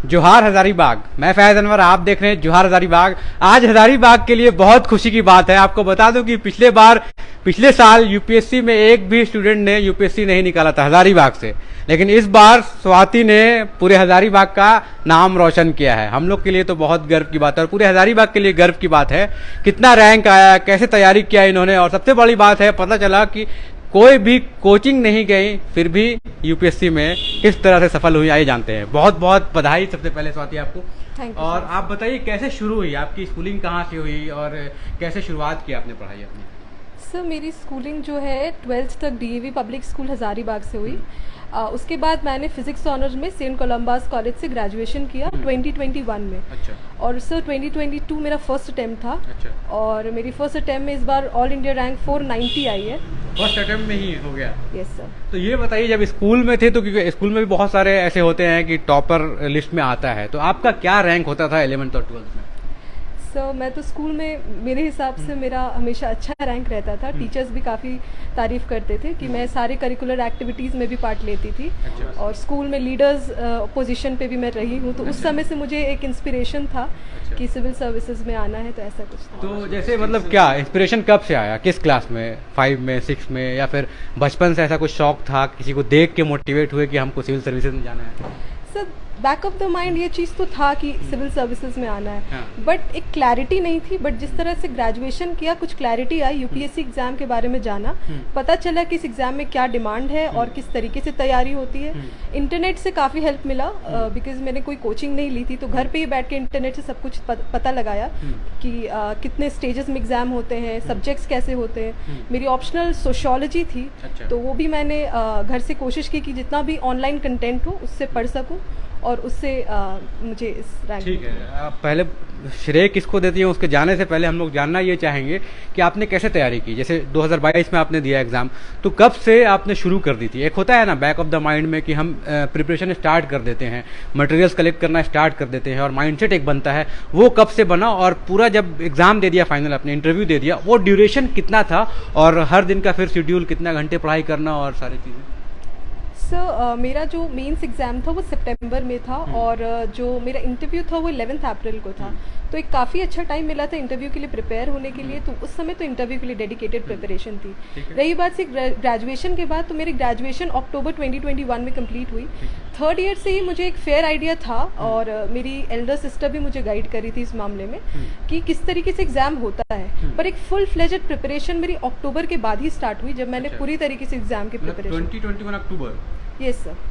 जोहार हजारीबाग। मैं फैज अनवर, आप देख रहे हैं जोहार हजारीबाग। आज हजारीबाग के लिए बहुत खुशी की बात है। आपको बता दूं कि पिछले साल यूपीएससी में एक भी स्टूडेंट ने यूपीएससी नहीं निकाला था हजारीबाग से, लेकिन इस बार स्वाति ने पूरे हजारीबाग का नाम रोशन किया है। हम लोग के लिए तो बहुत गर्व की बात है और पूरे हजारीबाग के लिए गर्व की बात है। कितना रैंक आया, कैसे तैयारी किया इन्होंने, और सबसे बड़ी बात है पता चला कि कोई भी कोचिंग नहीं गई फिर भी यूपीएससी में किस तरह से सफल हुई, आइए जानते हैं। बहुत बहुत बधाई सबसे पहले स्वाति आपको। Thank you. और आप बताइए कैसे शुरू हुई आपकी स्कूलिंग, कहाँ से हुई और कैसे शुरुआत की आपने पढ़ाई अपनी? सर मेरी स्कूलिंग जो है 12th तक डीएवी पब्लिक स्कूल हज़ारीबाग से हुई। उसके बाद मैंने फिजिक्स ऑनर्स में सेंट कोलम्बस कॉलेज से ग्रेजुएशन किया 2021 में। अच्छा। और सर 2022 मेरा फर्स्ट अटैम्प्ट था। अच्छा। और मेरी फर्स्ट अटैम्प्ट में इस बार ऑल इंडिया रैंक 490 आई है। फर्स्ट अटेम्प्ट में ही हो गया? Yes sir. तो ये बताइए, जब स्कूल में थे तो क्योंकि स्कूल में भी बहुत सारे ऐसे होते हैं कि टॉपर लिस्ट में आता है, तो आपका क्या रैंक होता था 11th और 12th में? सर मैं तो स्कूल में मेरे हिसाब से मेरा हमेशा अच्छा रैंक रहता था। टीचर्स भी काफ़ी तारीफ़ करते थे कि मैं सारे करिकुलर एक्टिविटीज़ में भी पार्ट लेती थी। अच्छा। और स्कूल में लीडर्स पोजीशन पे भी मैं रही हूँ, तो उस समय से मुझे एक इंस्पिरेशन था कि सिविल सर्विसेज में आना है, तो ऐसा कुछ था। तो जैसे मतलब क्या इंस्पिरेशन कब से आया, किस क्लास में, 5 में, 6 में, या फिर बचपन से ऐसा कुछ शौक था, किसी को देख के मोटिवेट हुए कि हमको सिविल सर्विसेज में जाना है? Sir back of the mind ये चीज़ तो था कि सिविल सर्विसेज में आना है, हाँ। बट एक क्लैरिटी नहीं थी। बट जिस तरह से ग्रेजुएशन किया कुछ क्लैरिटी आई, यूपीएससी एग्ज़ाम के बारे में जाना, पता चला कि इस एग्ज़ाम में क्या डिमांड है और किस तरीके से तैयारी होती है। इंटरनेट से काफ़ी हेल्प मिला, बिकॉज मैंने कोई कोचिंग नहीं ली थी, तो घर पे ही बैठ के इंटरनेट से सब कुछ पता लगाया कि कितने स्टेजेस में एग्ज़ाम होते हैं, सब्जेक्ट्स कैसे होते हैं। मेरी ऑप्शनल सोशियोलॉजी थी। अच्छा। तो वो भी मैंने घर से कोशिश की कि जितना भी ऑनलाइन कंटेंट हो उससे पढ़ सकूं और उससे मुझे इस रैंक। ठीक है, आप पहले श्रेय किसको देती हैं उसके जाने से पहले हम लोग जानना ये चाहेंगे कि आपने कैसे तैयारी की। जैसे 2022 में आपने दिया एग्जाम, तो कब से आपने शुरू कर दी थी? एक होता है ना बैक ऑफ द माइंड में कि हम प्रिपरेशन स्टार्ट कर देते हैं, मटेरियल्स कलेक्ट करना स्टार्ट कर देते हैं और माइंडसेट एक बनता है, वो कब से बना? और पूरा जब एग्जाम दे दिया, फाइनल अपने इंटरव्यू दे दिया, वो ड्यूरेशन कितना था और हर दिन का फिर शेड्यूल, कितना घंटे पढ़ाई करना और सारी चीज़ें? सर मेरा जो मेंस एग्ज़ाम था वो सितंबर में था और जो मेरा इंटरव्यू था वो 11 अप्रैल को था। तो एक काफ़ी अच्छा टाइम मिला था इंटरव्यू के लिए प्रिपेयर होने के लिए। तो उस समय तो इंटरव्यू के लिए डेडिकेटेड प्रिपरेशन थी। रही बात से ग्रेजुएशन के बाद, तो मेरी ग्रेजुएशन अक्टूबर 2021 में कंप्लीट हुई। थर्ड ईयर से ही मुझे एक फेयर आइडिया था और मेरी एल्डर सिस्टर भी मुझे गाइड करी थी इस मामले में कि किस तरीके से एग्ज़ाम होता है। पर एक फुल फ्लेजेड प्रिपरेशन मेरी अक्टूबर के बाद ही स्टार्ट हुई, जब मैंने पूरी तरीके से एग्ज़ाम की प्रिपरेशन। 2021 अक्टूबर? Yes sir.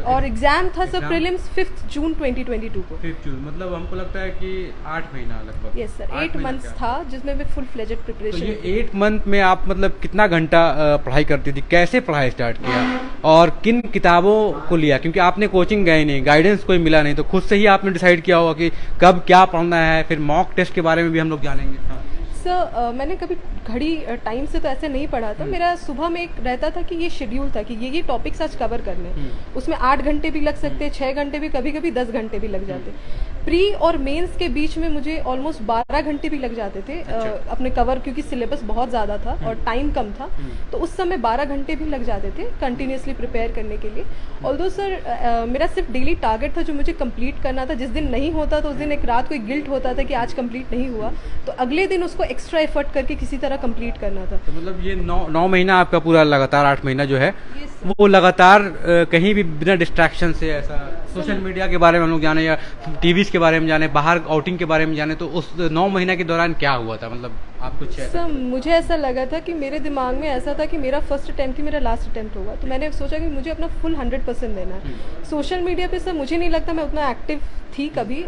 और एग्जाम था सर प्रीलिम्स 5 जून 2022 को। 5 जून, मतलब हमको लगता है कि 8 महीना लगभग। यस सर, 8 मंथ्स था जिसमें मैं फुल फ्लेजेड तो प्रिपरेशन। ये 8 मंथ में आप मतलब कितना घंटा पढ़ाई करती थी, कैसे पढ़ाई स्टार्ट किया और किन किताबों को लिया? क्योंकि आपने कोचिंग गए नहीं, गाइडेंस कोई मिला नहीं, तो खुद से ही आपने डिसाइड किया होगा कि कब क्या पढ़ना है। फिर मॉक टेस्ट के बारे में भी हम लोग जानेंगे। हाँ। सर मैंने कभी घड़ी टाइम से तो ऐसे नहीं पढ़ा था। मेरा सुबह में एक रहता था कि ये शेड्यूल था कि ये टॉपिक्स आज कवर करने हैं। उसमें 8 घंटे भी लग सकते, 6 घंटे भी, कभी कभी 10 घंटे भी लग जाते। प्री और मेंस के बीच में मुझे ऑलमोस्ट 12 घंटे भी लग जाते थे। अपने कवर, क्योंकि सिलेबस बहुत ज़्यादा था और टाइम कम था, तो उस समय 12 घंटे भी लग जाते थे कंटिन्यूसली प्रिपेयर करने के लिए। ऑल्दो सर मेरा सिर्फ डेली टारगेट था जो मुझे कंप्लीट करना था। जिस दिन नहीं होता तो उस दिन एक रात को एक गिल्ट होता था कि आज कंप्लीट नहीं हुआ, तो अगले दिन उसको एक्स्ट्रा एफर्ट करके किसी तरह कंप्लीट करना था। तो मतलब ये 9 महीना आपका पूरा लगातार, 8 महीना जो है वो लगातार कहीं भी बिना डिस्ट्रैक्शन से, ऐसा सोशल मीडिया के बारे में हम लोग जाने या टीवीज के बारे में जाने, बाहर आउटिंग के बारे में जाने, तो उस 9 महीना के दौरान क्या हुआ था? मतलब आप कुछ सर मुझे ऐसा लगा था कि मेरे दिमाग में ऐसा था कि मेरा फर्स्ट अटैम्प्ट ही मेरा लास्ट अटैम्प्ट होगा, तो मैंने सोचा कि मुझे अपना फुल 100% देना है। सोशल मीडिया पे सर मुझे नहीं लगता मैं उतना एक्टिव थी कभी।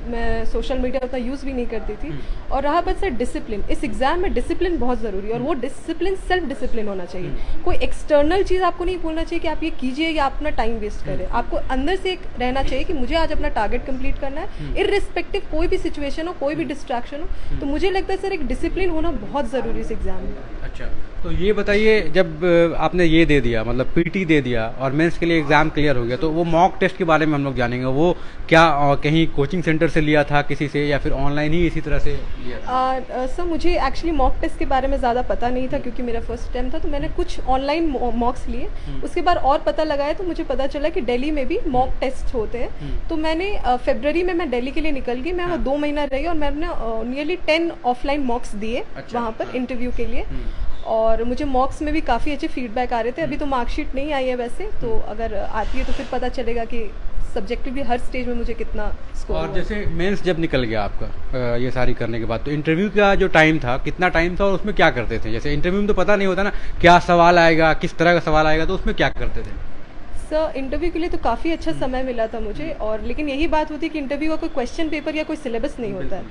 मैं सोशल मीडिया उतना यूज़ भी नहीं करती थी। और रहा बात सर डिसिप्लिन, इस एग्ज़ाम में डिसिप्लिन बहुत ज़रूरी है और वो डिसिप्लिन सेल्फ डिसिप्लिन होना चाहिए। कोई एक्सटर्नल चीज़ आपको नहीं बोलना चाहिए कि आप ये कीजिए या अपना टाइम वेस्ट करें। आपको अंदर से एक रहना चाहिए कि मुझे आज अपना टारगेट कंप्लीट करना है, इररिस्पेक्टिव कोई भी सिचुएशन हो, कोई भी डिस्ट्रैक्शन हो। तो मुझे लगता है सर एक डिसिप्लिन होना बहुत ज़रूरी है इस एग्ज़ाम में। अच्छा, तो ये बताइए, जब आपने ये दे दिया, मतलब पीटी दे दिया और मेंस के लिए एग्जाम क्लियर हो गया, तो वो मॉक टेस्ट के बारे में हम लोग जानेंगे। वो क्या कहीं कोचिंग सेंटर से लिया था किसी से, या फिर ऑनलाइन ही इसी तरह से लिया था? सर मुझे एक्चुअली मॉक टेस्ट के बारे में ज़्यादा पता नहीं था, क्योंकि मेरा फर्स्ट अटैम्प्ट था। तो मैंने कुछ ऑनलाइन मॉक्स लिए, उसके बाद और पता लगाया तो मुझे पता चला कि दिल्ली में भी मॉक टेस्ट होते हैं। तो मैंने फरवरी में मैं दिल्ली के लिए निकल गई। मैं वहाँ 2 महीना रही और मैंने नियरली 10 ऑफलाइन मॉक्स दिए वहाँ पर इंटरव्यू के लिए। और मुझे मॉक्स में भी काफ़ी अच्छे फीडबैक आ रहे थे। अभी तो मार्कशीट नहीं आई है वैसे, तो अगर आती है तो फिर पता चलेगा कि सब्जेक्टिवली हर स्टेज में मुझे कितना स्कोर। और जैसे मेंस जब निकल गया आपका ये सारी करने के बाद, तो इंटरव्यू का जो टाइम था, कितना टाइम था और उसमें क्या करते थे? जैसे इंटरव्यू में तो पता नहीं होता ना क्या सवाल आएगा, किस तरह का सवाल आएगा, तो उसमें क्या करते थे? सर इंटरव्यू के लिए तो काफ़ी अच्छा समय मिला था मुझे, और लेकिन यही बात होती है कि इंटरव्यू का कोई क्वेश्चन पेपर या कोई सिलेबस नहीं होता है।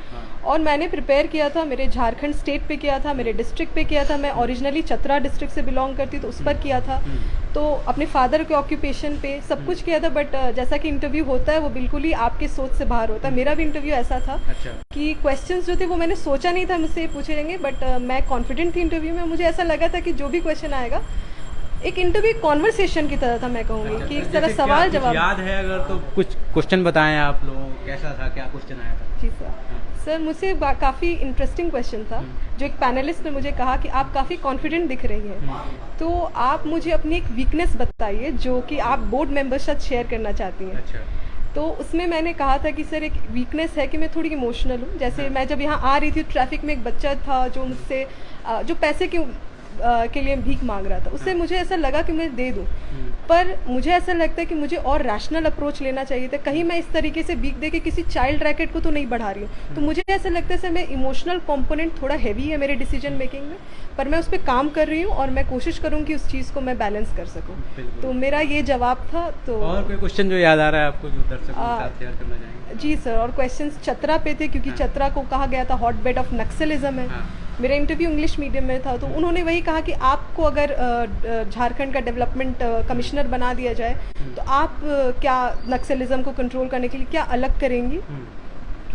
और मैंने प्रिपेयर किया था, मेरे झारखंड स्टेट पे किया था, मेरे डिस्ट्रिक्ट पे किया था। मैं ओरिजिनली चतरा डिस्ट्रिक्ट से बिलोंग करती, तो उस पर किया था। तो अपने फादर के ऑक्यूपेशन पे सब कुछ किया था। बट जैसा कि इंटरव्यू होता है वो बिल्कुल ही आपके सोच से बाहर होता है। मेरा भी इंटरव्यू ऐसा था कि क्वेश्चंस जो थे वो मैंने सोचा नहीं था मुझसे पूछे जाएंगे, बट मैं कॉन्फिडेंट थी इंटरव्यू में। मुझे ऐसा लगा था कि जो भी क्वेश्चन आएगा एक इंटरव्यू कॉन्वर्सेशन की तरह था, मैं कहूँगी कि इस तरह सवाल जवाब। याद है अगर तो कुछ क्वेश्चन बताएं आप लोगों, कैसा था, क्या क्वेश्चन आया था? जी सर मुझसे काफ़ी इंटरेस्टिंग क्वेश्चन था। जो एक पैनलिस्ट ने मुझे कहा कि आप काफ़ी कॉन्फिडेंट दिख रही हैं, तो आप मुझे अपनी एक वीकनेस बताइए जो कि आप बोर्ड मेंबर साथ शेयर करना चाहती हैं। अच्छा। तो उसमें मैंने कहा था कि सर एक वीकनेस है कि मैं थोड़ी इमोशनल हूँ। जैसे मैं जब यहाँ आ रही थी ट्रैफिक में एक बच्चा था जो मुझसे जो पैसे के लिए भीख मांग रहा था, उससे मुझे ऐसा लगा कि मैं दे दूं, पर मुझे ऐसा लगता है कि मुझे और रैशनल अप्रोच लेना चाहिए था। कहीं मैं इस तरीके से भीख दे के किसी चाइल्ड रैकेट को तो नहीं बढ़ा रही हूँ। तो मुझे ऐसा लगता है सर मैं इमोशनल कंपोनेंट थोड़ा हैवी है मेरे डिसीजन मेकिंग में, पर मैं उस पर काम कर रही हूँ और मैं कोशिश करूँगी उस चीज़ को मैं बैलेंस कर सकूँ। तो मेरा ये जवाब था। तो और कोई क्वेश्चन जो याद आ रहा है आपको जो दर्शकों के साथ शेयर करना चाहेंगे? जी सर, और क्वेश्चंस चतरा पे थे, क्योंकि चतरा को कहा गया था हॉट बेड ऑफ नक्सलिज्म है। मेरा इंटरव्यू इंग्लिश मीडियम में था, तो उन्होंने वही कहा कि आपको अगर झारखंड का डेवलपमेंट कमिश्नर बना दिया जाए तो आप क्या नक्सलिज्म को कंट्रोल करने के लिए क्या अलग करेंगी।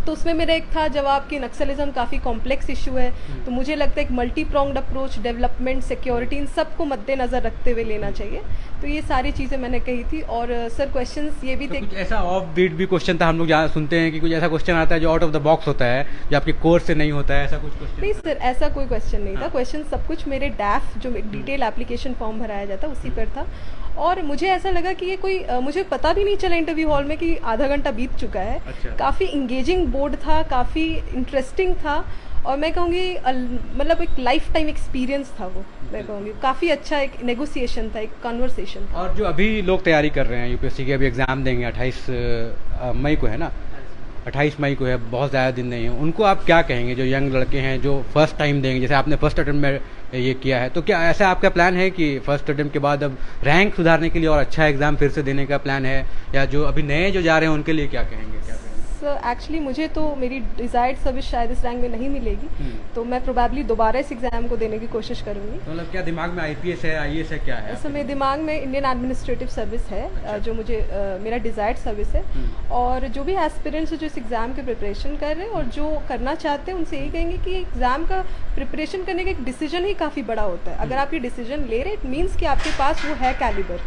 तो उसमें मेरा एक था जवाब कि नक्सलिज्म काफ़ी कॉम्प्लेक्स इशू है, तो मुझे लगता है एक multi pronged approach development security in सबको मद्देनज़र रखते हुए लेना चाहिए। तो ये सारी चीज़ें मैंने कही थी। और सर क्वेश्चंस ये भी थे। कुछ ऐसा ऑफ बीट भी क्वेश्चन था, हम लोग जहाँ सुनते हैं कि कुछ ऐसा क्वेश्चन आता है जो आउट ऑफ द बॉक्स होता है, जो आपके कोर्स से नहीं होता है, ऐसा कुछ क्वेश्चन? नहीं सर, ऐसा कोई क्वेश्चन नहीं था। क्वेश्चन सब कुछ मेरे डैफ जो डिटेल एप्लीकेशन फॉर्म भराया जाता उसी पर था। और मुझे ऐसा लगा कि ये कोई मुझे पता भी नहीं चला इंटरव्यू हॉल में कि आधा घंटा बीत चुका है। अच्छा। काफ़ी इंगेजिंग बोर्ड था, काफ़ी इंटरेस्टिंग था, और मैं कहूँगी मतलब एक लाइफ टाइम एक्सपीरियंस था वो। मैं कहूँगी काफ़ी अच्छा एक नेगोशिएशन था, एक कन्वर्सेशन था। और जो अभी लोग तैयारी कर रहे हैं यूपीएससी की, अभी एग्ज़ाम देंगे 28 मई को है ना, 28 मई को है, बहुत ज़्यादा दिन नहीं है, उनको आप क्या कहेंगे जो यंग लड़के हैं जो फर्स्ट टाइम देंगे? जैसे आपने फर्स्ट अटेम्प्ट में ये किया है, तो क्या ऐसा आपका प्लान है कि फर्स्ट अटेम्प्ट के बाद अब रैंक सुधारने के लिए और अच्छा एग्जाम फिर से देने का प्लान है, या जो अभी नए जो जा रहे हैं उनके लिए क्या कहेंगे? सर एक्चुअली मुझे तो मेरी डिज़ायर्ड सर्विस शायद इस रैंक में नहीं मिलेगी, तो मैं प्रोबेबली दोबारा इस एग्ज़ाम को देने की कोशिश करूँगी। तो मतलब क्या दिमाग में आईपीएस है, आईएएस है, क्या है? सर मेरे दिमाग में इंडियन एडमिनिस्ट्रेटिव सर्विस है। अच्छा। जो मुझे मेरा डिज़ायर्ड सर्विस है। और जो भी एस्पिरेंट्स जो इस एग्ज़ाम की प्रिपरेशन कर रहे हैं और जो करना चाहते हैं उनसे यही कहेंगे कि एग्ज़ाम का प्रिपरेशन करने का एक डिसीजन ही काफ़ी बड़ा होता है। अगर आप ये डिसीजन ले रहे हैं, इट मीन्स कि आपके पास वो है कैलिबर।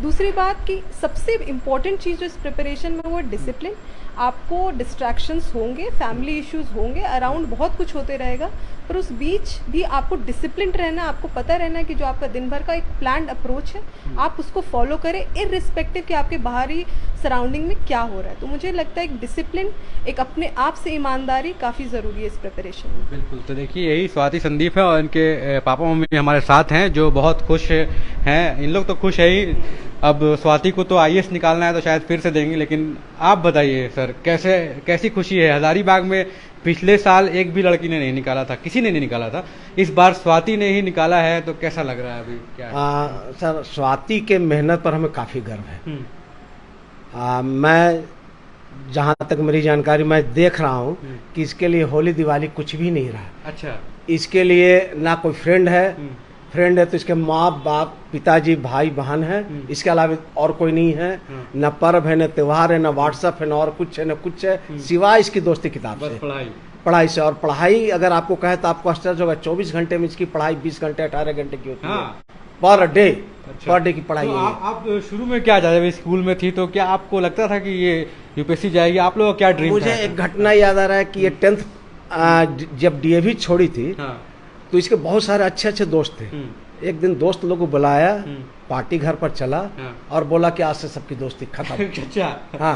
दूसरी बात कि सबसे इम्पॉर्टेंट चीज़ जो इस प्रिपरेशन में वो है डिसिप्लिन। आपको डिस्ट्रैक्शंस होंगे, फैमिली इश्यूज होंगे, अराउंड बहुत कुछ होते रहेगा, पर उस बीच भी आपको डिसिप्लिन रहना, आपको पता रहना है कि जो आपका दिन भर का एक प्लान्ड अप्रोच है आप उसको फॉलो करें, इररिस्पेक्टिव कि आपके बाहरी सराउंडिंग में क्या हो रहा है। तो मुझे लगता है एक डिसिप्लिन, एक अपने आप से ईमानदारी काफ़ी ज़रूरी है इस प्रिपरेशन में। बिल्कुल। तो देखिए यही स्वाति संदीप है और इनके पापा मम्मी हमारे साथ हैं जो बहुत खुश हैं। इन लोग तो खुश है ही, अब स्वाति को तो आईएएस निकालना है तो शायद फिर से देंगे, लेकिन आप बताइए सर कैसी खुशी है? हजारीबाग में पिछले साल एक भी लड़की ने नहीं निकाला था, किसी ने नहीं निकाला था, इस बार स्वाति ने ही निकाला है, तो कैसा लग रहा है अभी? क्या है? सर स्वाति के मेहनत पर हमें काफ़ी गर्व है। मैं जहाँ तक मेरी जानकारी मैं देख रहा हूँ कि इसके लिए होली दिवाली कुछ भी नहीं रहा। अच्छा। इसके लिए ना कोई फ्रेंड है तो इसके माँ बाप पिताजी भाई बहन है, इसके अलावा और कोई नहीं है। न पर्व है, न त्योहार है, न व्हाट्सएप है, न और कुछ है, न कुछ है सिवाय इसकी दोस्ती किताब से। बस पढ़ाई। पढ़ाई से। और पढ़ाई अगर आपको कहे तो आपको आश्चर्य होगा, 24 घंटे में इसकी पढ़ाई 20 घंटे 18 घंटे की होती है पर डे। अच्छा। पर डे की पढ़ाई तो है। आप शुरू में क्या चाहते थे, स्कूल में थी तो क्या आपको लगता था कि ये यूपीएससी जाएगी? आप लोगों का क्या ड्रीम था? मुझे एक घटना याद आ रहा है कि ये 10th जब डीएवी छोड़ी थी तो इसके बहुत सारे अच्छे अच्छे दोस्त थे। एक दिन दोस्त लोग को बुलाया, पार्टी घर पर चला और बोला कि आज से सबकी दोस्ती खत्म। अच्छा। हाँ।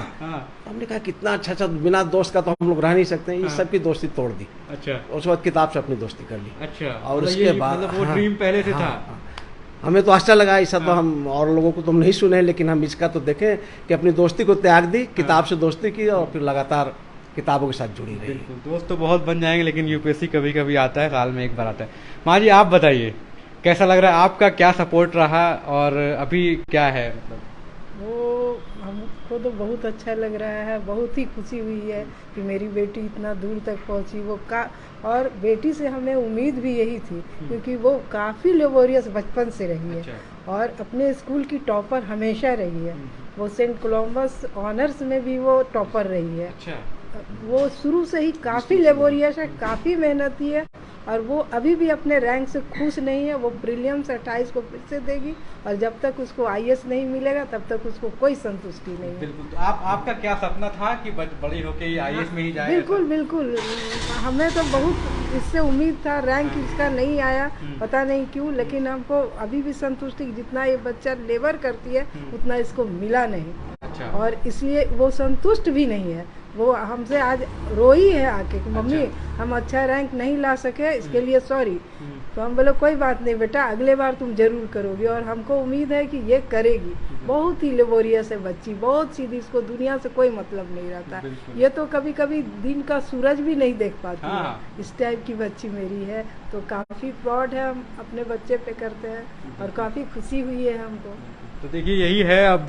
हमने कहा कितना अच्छा, बिना दोस्त का तो हम लोग रह नहीं सकते। ये सबकी दोस्ती तोड़ दी। अच्छा। उसके बाद किताब से अपनी दोस्ती कर ली। अच्छा। और उसके बाद मतलब वो ड्रीम पहले से था। हमें तो आश्चर्य लगा। ऐसा तो हम और लोगों को तो नहीं सुने, लेकिन हम इसका तो देखें कि अपनी दोस्ती को त्याग दी, किताब से दोस्ती की और फिर लगातार किताबों के साथ जुड़ी रही। बिल्कुल, दोस्त तो बहुत बन जाएंगे, लेकिन यूपीएससी कभी कभी आता है, साल में एक बार आता है। माँ जी आप बताइए कैसा लग रहा है, आपका क्या सपोर्ट रहा और अभी क्या है? मतलब वो हमको तो बहुत अच्छा लग रहा है, बहुत ही खुशी हुई है कि मेरी बेटी इतना दूर तक पहुंची। और बेटी से हमें उम्मीद भी यही थी, क्योंकि वो काफ़ी लेबोरियस बचपन से रही है और अपने स्कूल की टॉपर हमेशा रही है। वो सेंट कोलम्बस ऑनर्स में भी वो टॉपर रही है। वो शुरू से ही काफ़ी लेबोरियस है, काफ़ी मेहनती है और वो अभी भी अपने रैंक से खुश नहीं है। वो प्रीलिम्स 28 को फिर से देगी और जब तक उसको आईएएस नहीं मिलेगा तब तक उसको कोई संतुष्टि नहीं है। बिल्कुल। तो आपका क्या सपना था कि बड़ी होके ये आईएएस में ही जाए? बिल्कुल बिल्कुल, हमें तो बहुत इससे उम्मीद था। रैंक इसका नहीं आया, पता नहीं क्यों, लेकिन हमको अभी भी संतुष्टि, जितना ये बच्चा लेबर करती है उतना इसको मिला नहीं। अच्छा। और इसलिए वो संतुष्ट भी नहीं है। वो हमसे आज रोई है आके कि मम्मी हम अच्छा रैंक नहीं ला सके, इसके लिए सॉरी। तो हम बोले कोई बात नहीं बेटा, अगले बार तुम जरूर करोगी और हमको उम्मीद है कि ये करेगी। बहुत ही लेबोरियस है बच्ची, बहुत सीधी, इसको दुनिया से कोई मतलब नहीं रहता। ये तो कभी कभी दिन का सूरज भी नहीं देख पाती है, इस टाइप की बच्ची मेरी है। तो काफ़ी प्राउड है हम अपने बच्चे पे करते हैं और काफ़ी खुशी हुई है हमको। तो देखिए यही है। अब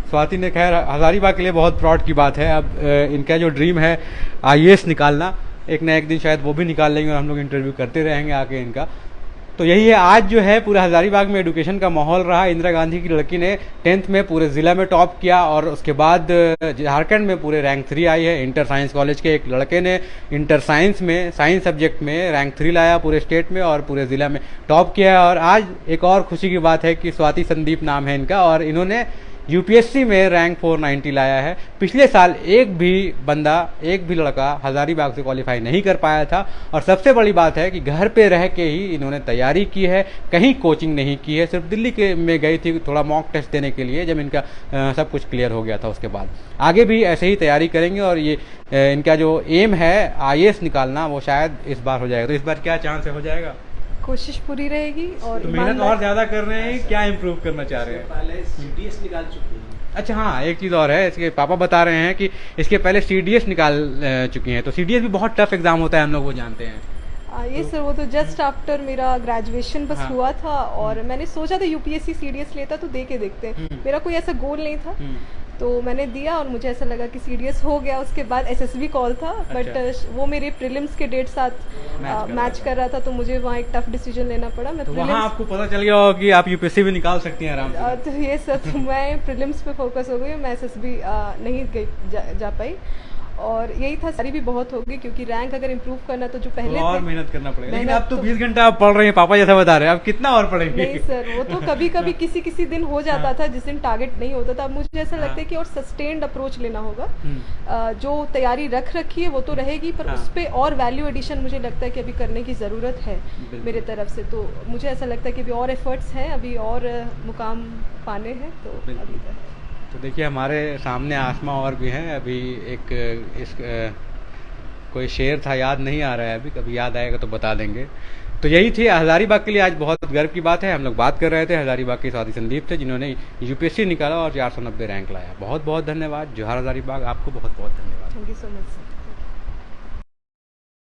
स्वाति ने खैर हजारीबाग के लिए बहुत प्राउड की बात है। अब इनका जो ड्रीम है आईएएस निकालना, एक ना एक दिन शायद वो भी निकाल लेंगे और हम लोग इंटरव्यू करते रहेंगे आके इनका। तो यही है, आज जो है पूरा हजारीबाग में एजुकेशन का माहौल रहा। इंदिरा गांधी की लड़की ने 10th में पूरे जिला में टॉप किया और उसके बाद झारखंड में पूरे रैंक 3 आई है। इंटर साइंस कॉलेज के एक लड़के ने इंटर साइंस में, साइंस सब्जेक्ट में रैंक 3 लाया पूरे स्टेट में और पूरे जिला में टॉप किया है। और आज एक और खुशी की बात है कि स्वाति संदीप नाम है इनका और इन्होंने यूपीएससी में रैंक 490 लाया है। पिछले साल एक भी लड़का हजारीबाग से क्वालिफाई नहीं कर पाया था। और सबसे बड़ी बात है कि घर पे रह के ही इन्होंने तैयारी की है, कहीं कोचिंग नहीं की है। सिर्फ दिल्ली में गई थी थोड़ा मॉक टेस्ट देने के लिए, जब इनका सब कुछ क्लियर हो गया था। उसके बाद आगे भी ऐसे ही तैयारी करेंगे और ये इनका जो एम है आईएएस निकालना, वो शायद इस बार हो जाएगा। तो इस बार क्या चांस है, हो जाएगा? कोशिश पूरी रहेगी। और तो मेहनत और ज्यादा कर रहे हैं, क्या इम्प्रूव करना चाह रहे हैं? पहले सीडीएस निकाल चुकी है। अच्छा हाँ, एक चीज़ और है, इसके पापा बता रहे हैं कि इसके पहले सीडीएस निकाल चुकी हैं। तो सीडीएस भी बहुत टफ एग्जाम होता है, हम लोग वो जानते हैं। ये सर, वो तो जस्ट आफ्टर मेरा ग्रेजुएशन बस हुआ था और मैंने सोचा था यूपीएससी सीडीएस लेता तो दे के देखते हैं। मेरा कोई ऐसा गोल नहीं था, तो मैंने दिया और मुझे ऐसा लगा कि सीडीएस हो गया। उसके बाद एसएसबी कॉल था, बट वो मेरे प्रीलिम्स के डेट साथ मैच कर रहा था, तो मुझे वहाँ एक टफ डिसीजन लेना पड़ा। मैं तो वहाँ आपको पता चल गया होगा कि आप यूपीएससी भी निकाल सकती हैं आराम से। तो ये सर, तो मैं प्रीलिम्स पे फोकस हो गई, मैं एसएसबी नहीं जा पाई। और यही था, सारी भी बहुत होगी क्योंकि रैंक अगर इम्प्रूव करना तो जो पहले और मेहनत करना पड़ेगा। लेकिन आप तो 20 घंटा आप पढ़ रहे हैं, पापा जैसा बता रहे हैं, आप कितना और पढ़ेंगे? नहीं सर, वो तो कभी कभी किसी दिन हो जाता था जिस दिन टारगेट नहीं होता था। अब मुझे ऐसा लगता है कि और सस्टेन्ड अप्रोच लेना होगा। जो तैयारी रखी है वो तो रहेगी, पर उस पर और वैल्यू एडिशन मुझे लगता है कि अभी करने की ज़रूरत है मेरे तरफ से। तो मुझे ऐसा लगता है कि अभी और एफर्ट्स हैं, अभी और मुकाम पाने हैं। तो अभी तो देखिए हमारे सामने आसमा और भी हैं। अभी कोई शेर था, याद नहीं आ रहा है अभी, कभी याद आएगा तो बता देंगे। तो यही थी हजारीबाग के लिए आज बहुत गर्व की बात है। हम लोग बात कर रहे थे हजारीबाग की स्वाति संदीप से, जिन्होंने यूपीएससी निकाला और 490 रैंक लाया। बहुत बहुत धन्यवाद। जोहार हजारीबाग, आपको बहुत बहुत धन्यवाद। Thank you so much sir.